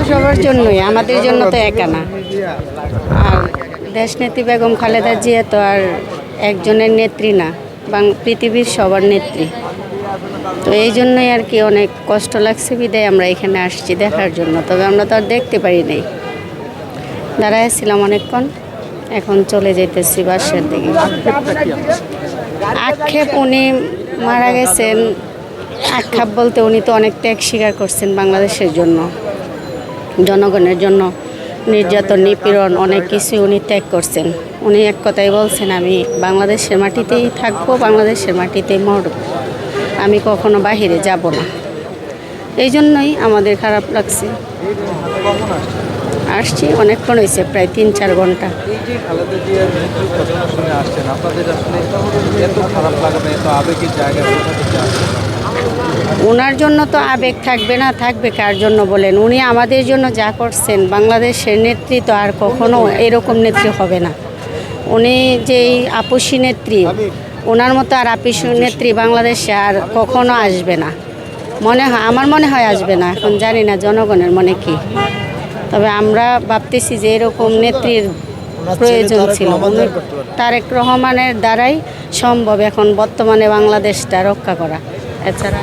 সবার জন্যই, আমাদের জন্য তো একা না। আর দেশনেত্রী বেগম খালেদা জিয়া তো আর একজনের নেত্রী না, পৃথিবীর সবার নেত্রী। তো এই জন্যই আর কি অনেক কষ্ট লাগছে, বিদায় আমরা এখানে আসছি দেখার জন্য। তবে আমরা তো আর দেখতে পারি নাই, দাঁড়াইছিলাম অনেকক্ষণ, এখন চলে যেতেছি বাসার দিকে। আক্ষেপ, উনি মারা গেছেন, আক্ষেপ বলতে উনি তো অনেক ত্যাগ স্বীকার করছেন বাংলাদেশের জন্য, জনগণের জন্য। নির্যাতন, নিপীড়ন, অনেক কিছু উনি ত্যাগ করছেন। উনি এক কথাই বলছেন, আমি বাংলাদেশের মাটিতেই থাকবো, বাংলাদেশের মাটিতেই মরব, আমি কখনো বাহিরে যাব না। এই জন্যই আমাদের খারাপ লাগছে। আসছি অনেকক্ষণ হয়েছে, প্রায় 3-4 ঘন্টা। এই যে খালেদা জিয়ার মৃত্যুর ঘটনা শুনে আসছেন, আপনাদের আসলে এত খারাপ লাগা, এত আবেগের জায়গা কোথা থেকে আসছে? ওনার জন্য তো আবেগ থাকবে না, থাকবে কার জন্য বলেন? উনি আমাদের জন্য যা করছেন, বাংলাদেশের নেত্রী তো আর কখনো এরকম নেত্রী হবে না। উনি যেই আপসী নেত্রী, ওনার মতো আর আপসী নেত্রী বাংলাদেশে আর কখনো আসবে না, মনে হয়, আমার মনে হয় আসবে না। এখন জানি না জনগণের মনে কি, তবে আমরা ভাবতেছি যে এরকম নেত্রীর প্রয়োজন ছিল। তারেক রহমানের দ্বারাই সম্ভব এখন বর্তমানে বাংলাদেশটা রক্ষা করা, এছাড়া